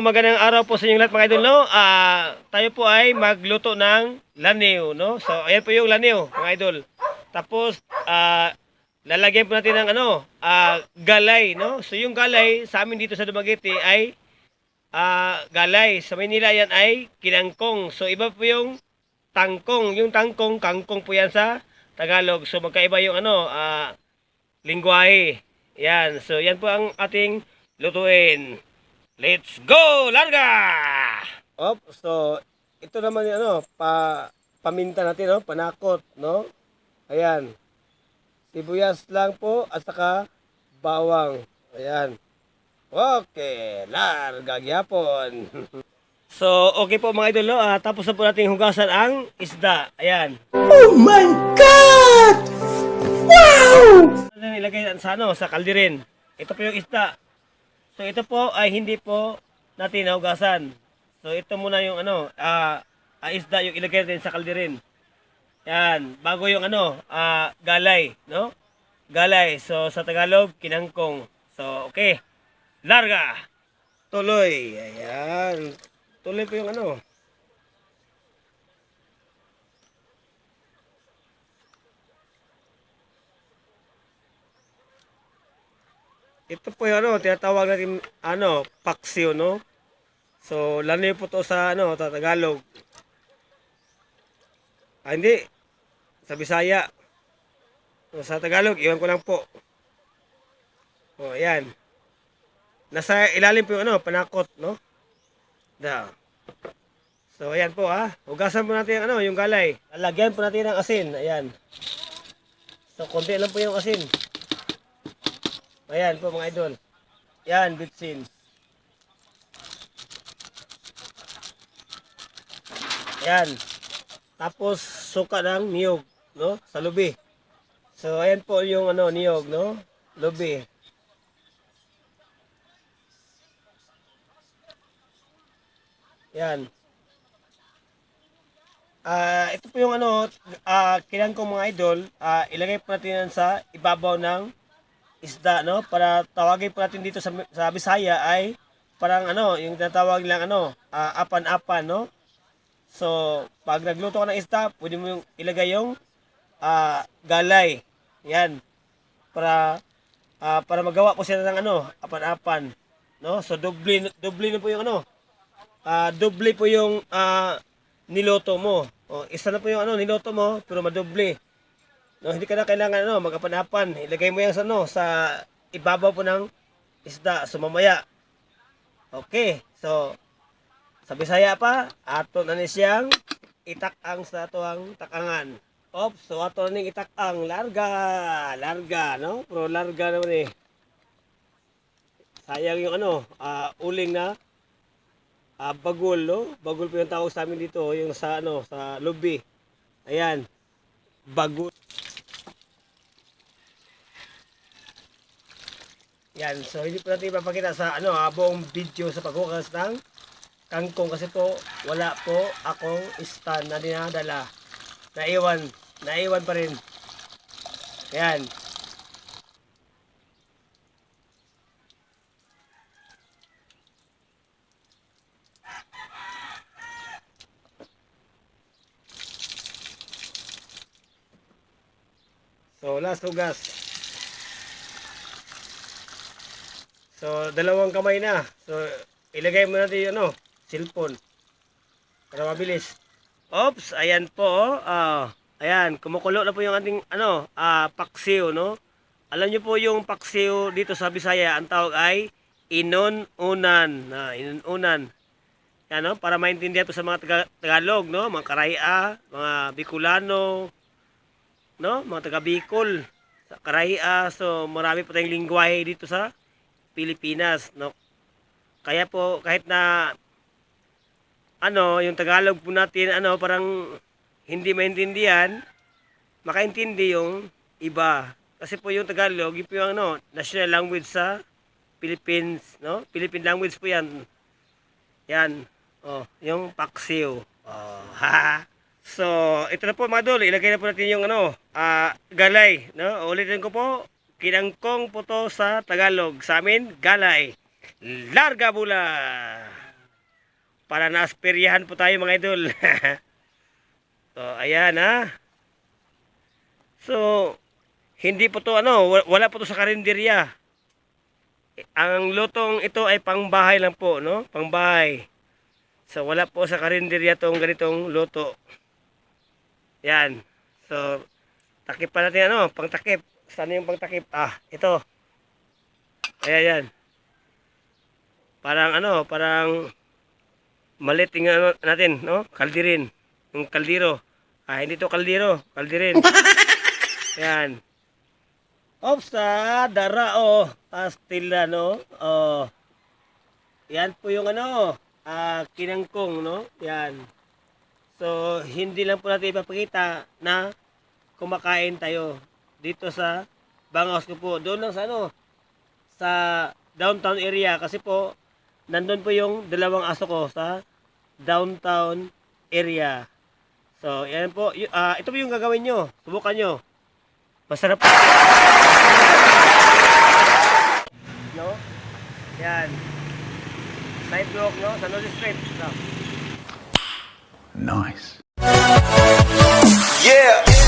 magandang araw po sa inyong lahat mga idol, no? Tayo po ay magluto ng laniw, no? So, ayan po yung laniw, mga idol. Tapos, lalagyan po natin ng galay, no? So, yung galay sa amin dito sa Dumaguete ay galay. Sa Manila yan ay kinangkong. So, iba po yung tangkong. Yung tangkong, kangkong po yan sa Tagalog. So, magkaiba yung lingwahe. Yan. So, yan po ang ating lutuin. Let's go! Larga! So ito naman yung paminta natin, no? Panakot, no? Ayan. Sibuyas lang po at saka bawang. Ayan. Okay, larga gyapon. So, okay po mga idol, no? Tapos na po natin hugasan ang isda. Ayan. Oh my God! Wow! Ilagay sa kalderin. Ito po yung isda. So ito po ay hindi po natin nahugasan. So ito muna yung isda yung ilagay natin sa kalderin. Yan, bago yung galay, no? Galay. So sa Tagalog, kinangkong. So okay. Larga. Tuloy. Ayan. Tuloy po yung Ito po yung tinatawag natin paksiw, no? So, laniw po to sa sa Tagalog. Hindi sa Bisaya. So, sa Tagalog, iwan ko lang po. Oh, ayan. Nasa ilalim po yung panakot, no? Da. So, ayan po Hugasan po natin yung galay. Lalagyan po natin ng asin, ayan. So, konti lang po yung asin. Ayan po mga idol. Yan, bitsin. Ayan. Tapos suka ng niyog, no? Sa lubi. So ayan po yung niyog, no? Lubi. Yan. Ito po yung kinangkong mga idol. Ilagay po natin yan sa ibabaw ng isda, no? Para tawagin po natin dito sa Bisaya ay parang yung tinatawag nilang apan-apan, no? So, pag nagluto ka ng isda, pwede mo yung ilagay yung galay. Yan. Para magawa po siya ng apan-apan, no? So, doble na po yung doble po yung niloto mo. O, isa na po yung niloto mo, pero madoble. No, hindi ka na kailangan mag-apan-apan. Ilagay mo yan sa ibabaw po ng isda. So mamaya. Okay. So sa Bisaya pa, ato na ni siyang itakang sa tuang takangan. So ato na ning itakang larga, no? Pero larga naman sayang yung uling na bagol, no? Bagol po yung tawag sa amin dito, yung sa sa lubi. Ayan. Bagol. Yan, so hindi po natin ipapakita sa buong video sa paghugas ng kangkong kasi po wala po akong stand na dinadala. Naiwan pa rin. Yan. So last hugas. So, dalawang kamay na. So, ilagay mo natin yung cellphone. Para mabilis. Oops, ayan po. Ayan, kumukulo na po yung ating paksiw, no? Alam niyo po yung paksiw dito sa Bisaya, ang tawag ay inununan. Inununan. Yan, no? Para maintindihan po sa mga Tagalog, no? Mga Karaya, mga Bicolano, no? Mga taga Bicol, sa Karaya. So, marami po tayong lingwahe dito sa Pilipinas, no? Kaya po kahit na yung Tagalog po natin parang hindi maintindihan, makaintindi yung iba. Kasi po yung Tagalog, yung po yung national language sa Philippines, no? Philippine language po 'yan. Yan. Oh, yung paksiw. Oh, ha. So, ito na po mga idol, ilagay na po natin yung galay, no? Ulitin ko po, kinangkong po to sa Tagalog. Sa amin, galay. Larga bula! para naasperyahan po tayo mga idol. So, ayan ha. So, hindi po to wala po to sa karinderya. Ang lutong ito ay pangbahay lang po, no? Pangbahay. So, wala po sa karinderya tong ganitong luto. Yan. So, takip pa natin pangtakip. Saan yung pangtakip? Ito. Ayan, yan. Parang parang malit yung natin, no? Kaldirin. Yung kaldiro. Hindi to kaldiro. Kaldirin. Yan. Ops, dara, pastila, no? Yan po yung kinangkong, no? Yan. So, hindi lang po natin ipapakita na kumakain tayo dito sa Bangaos ko po. Doon lang sa downtown area kasi po nandun po yung dalawang aso ko sa downtown area. So, yan po. Ito po yung gagawin nyo. Subukan nyo. Masarap. No? Yan. Sidewalk, no? Sa North Street. No? Nice. Yeah.